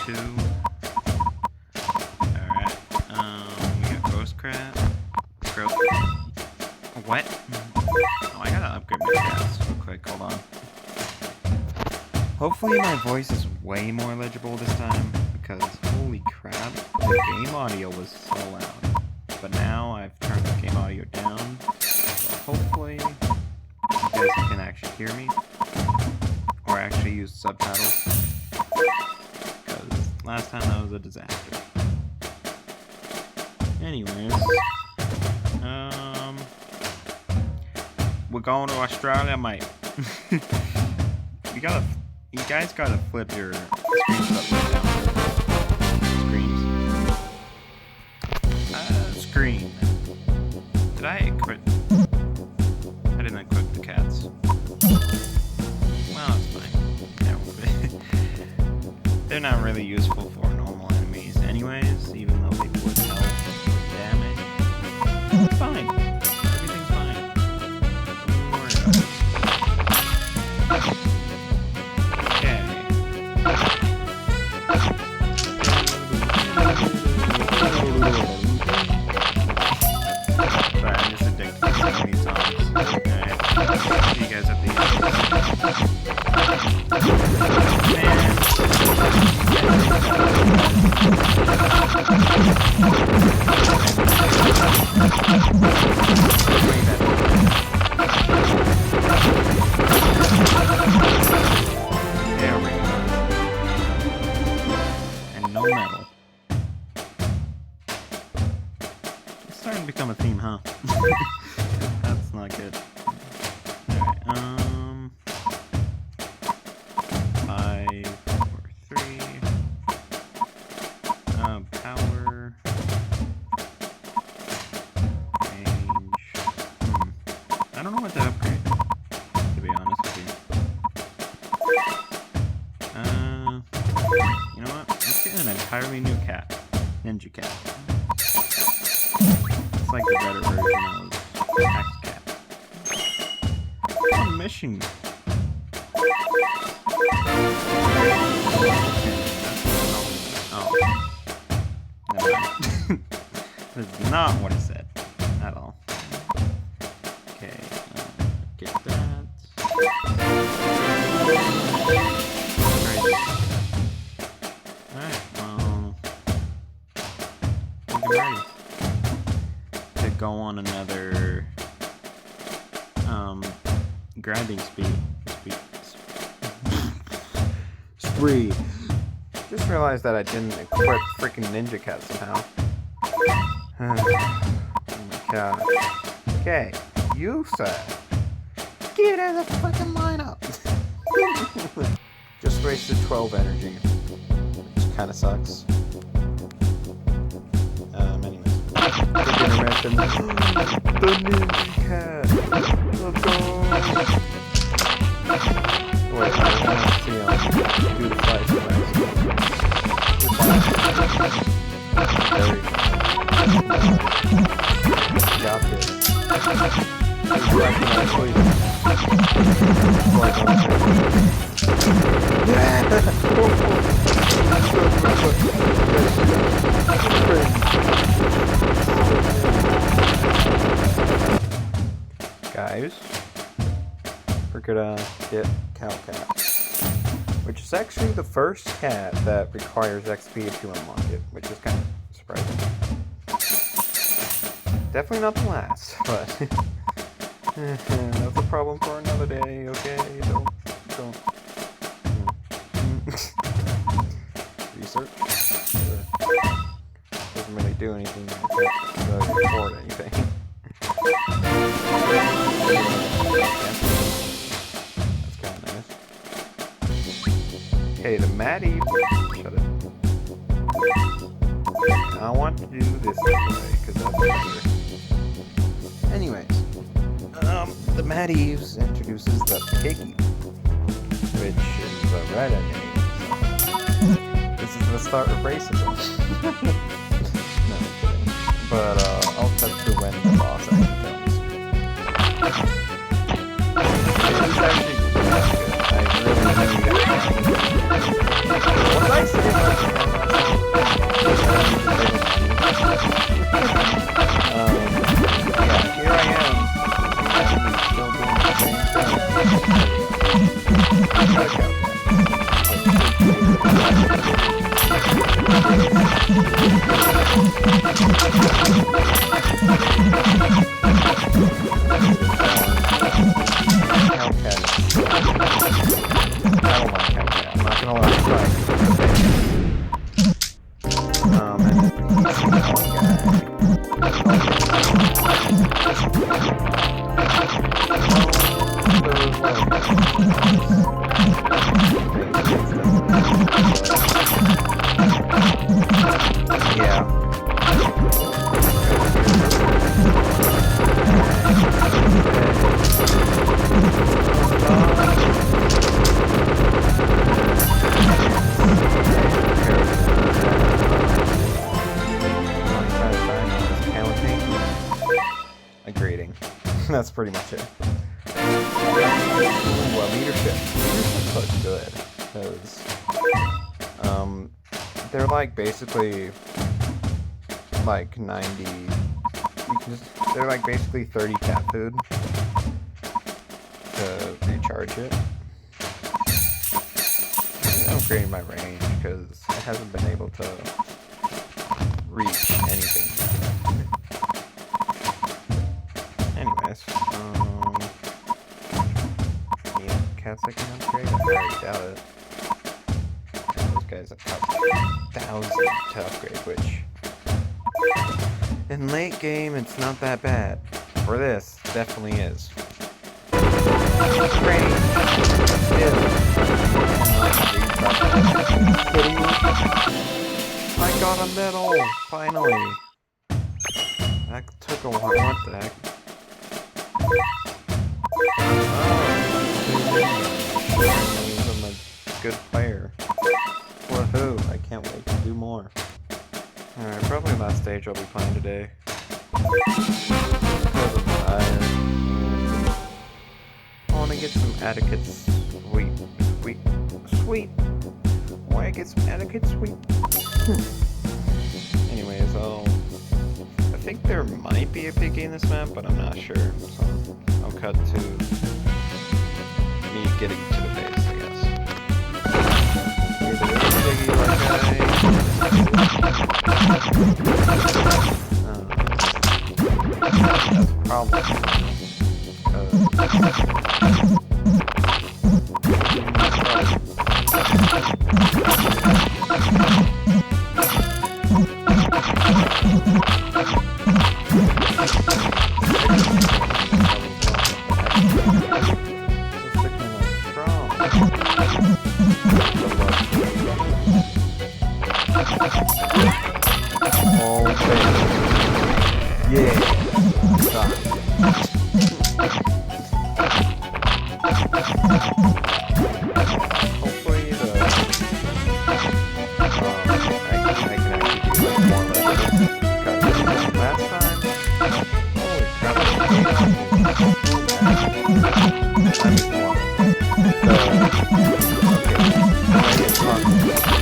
2. Alright. We got Ghost Crab. What? Oh, I gotta upgrade my cats real quick. Hold on. Hopefully my voice is way more legible this time, because holy crap, the game audio was so loud. But now I've turned the game audio down, so hopefully you guys can actually hear me, or actually use subtitles, because last time that was a disaster. Anyways, we're going to Australia, mate. You guys gotta flip your screens upside down. Screen. Did I equip? I didn't equip the cats. Well, it's fine. Yeah, they're not really useful for normal enemies anyways, even though they would help damage. It's fine. Everything's fine. Don't worry about it. See you guys at the end. There we go. And no metal. It's starting to become a theme, huh? That's not good. Alright, 5, 4, 3. Power. Range. I don't know what to upgrade, to be honest with you. You know what? Let's get an entirely new cat. Ninja cat. It's like the better version of Axe Cat. On a mission. Oh. Never mind. That's not what it said. At all. Okay. Get that. Alright, well. I think I'm ready to go on another grinding spree. Just realized that I didn't equip freaking Ninja Cat somehow. Oh my god. Okay, you sir, get out of the fucking lineup. Just wasted 12 energy, which kind of sucks. Anyways, good intermission. The Ninja Cat. Let's go. Wait, I want to see do the fight first. Got this. Guys, we're gonna get Cow Cat, which is actually the first cat that requires XP to unlock it, which is kind of surprising. Definitely not the last, but that's a problem for another day, okay? Don't. Research? Doesn't really do anything, doesn't record anything. That's kind of nice. Okay, the Maddie. Shut it. I want to do this way, because that's better. Anyways, the Maddies introduces the Piggy, which is a red enemy. This is the start of racism. No, I'm kidding. But I'll cut to when the boss actually comes. It's actually really good. I really need that. What did I say about Hellcat. I don't like Hellcat. I'm not gonna let it fight. And then he's the one guy. Yeah. A greeting. That's pretty much it. Well, leadership. Leadership looks good. Because, they're like basically like 90. They're like basically 30 cat food to recharge it. I'm upgrading my range because it hasn't been able to reach anything. Anyways, yeah, cats I can upgrade? I highly doubt it. And those guys have 1,000 to upgrade, which in late game it's not that bad. For this, definitely is. Great! I got a medal! Finally! That took a while. What the heck? I'm a good player. Woohoo! I can't wait to do more. Alright, probably last stage I'll be playing today. Because I'm tired. I want to get some etiquette sweet. Sweet! Why I get some etiquette sweet? Anyways, I think there might be a piggy in this map, but I'm not sure. So I'll cut to me getting to the base, I guess. Either there's a piggy like that's a problem. Yeah. Hopefully I can actually do like more levels. Because last time, holy crap,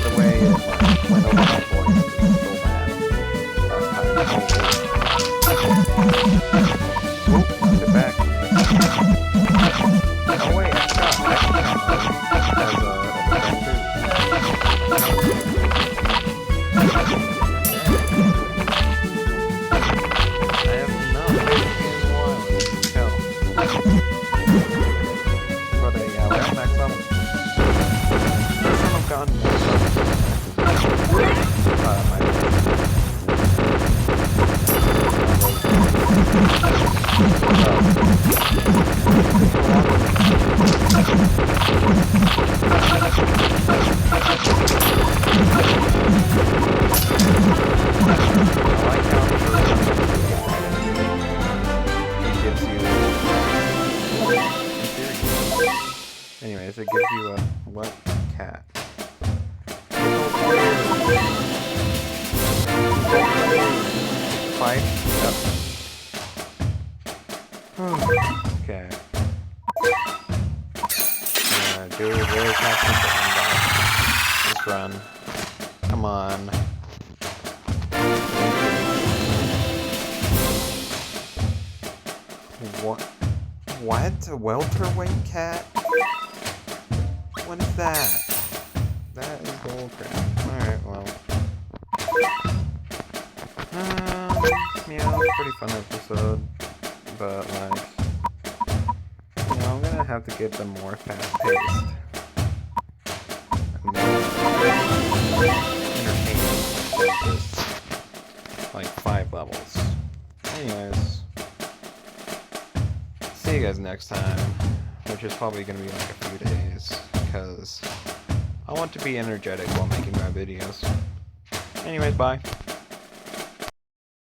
the way it went over my voice is so bad. Oop, get back. Oh wait, I have not in a while, hell. But yeah, we're at max level. First time I've gotten max Anyways, it gives you a what cat? Fight? Yep. Okay. Do it really fast. Just run. Come on. What? What? A welterweight cat? What is that? That is bullcrap. Alright, well. Yeah, pretty fun episode. but like, you know, I'm gonna have to get them more fast-paced. Entertaining. Like 5 levels. Anyways, see you guys next time, which is probably gonna be like a few days, because I want to be energetic while making my videos. Anyways, bye.